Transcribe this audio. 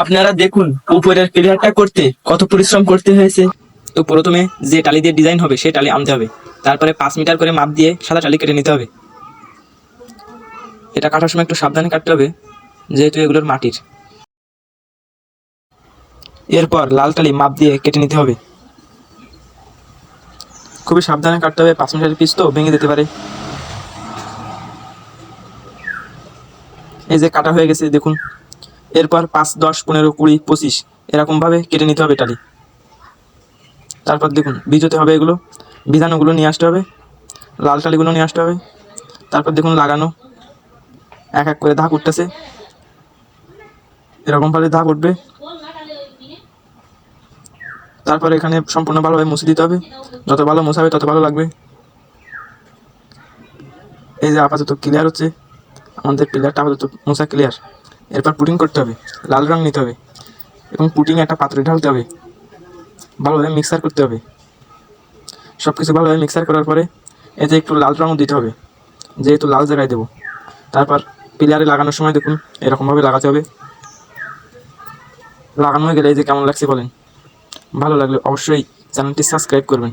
আপনারা দেখুন উপরের পিলারটা করতে কত পরিশ্রম করতে হয়েছে। তো প্রথমে যে টালি দিয়ে ডিজাইন হবে সেই টালি আনতে হবে, তারপরে 5 মিটার করে মাপ দিয়ে সাদা টালি কেটে নিতে হবে। এটা কাটার সময় একটু সাবধানে কাটতে হবে যেহেতু এগুলোর মাটির। এরপর লাল টালি মাপ দিয়ে কেটে নিতে হবে। খুবই সাবধানে কাটতে হবে, 5 মিটারের পিস তো ভেঙে যেতে পারে। এই যে কাটা হয়ে গেছে দেখুন। এরপর 5, 10, 15, 20, 25 এরকমভাবে কেটে নিতে হবে টালি। তারপর দেখুন ভিজোতে হবে, এগুলো ভিজানোগুলো নিয়ে আসতে হবে, লাল টালিগুলো নিয়ে আসতে হবে। তারপর দেখুন লাগানো, এক এক করে ধাপ উঠতেছে, এরকমভাবে ধাপ উঠবে। তারপর এখানে সম্পূর্ণ ভালোভাবে মুছে দিতে হবে, যত ভালো মোছাবে তত ভালো লাগবে। এই যে আপাতত ক্লিয়ার হচ্ছে, আমাদের পিলারটা আপাতত মোছা ক্লিয়ার। এরপর পুটিং করতে হবে, লাল রং নিতে হবে এবং পুটিং একটা পাত্রে ঢালতে হবে, ভালোভাবে মিক্সার করতে হবে। সব কিছু ভালোভাবে মিক্সার করার পরে এতে একটু লাল রঙও দিতে হবে, যেহেতু লাল জায়গায় দেবো। তারপর পিলারে লাগানোর সময় দেখুন এরকমভাবে লাগাতে হবে। লাগানো হয়ে গেলে এই যে কেমন লাগছে বলেন। ভালো লাগলে অবশ্যই চ্যানেলটি সাবস্ক্রাইব করবেন।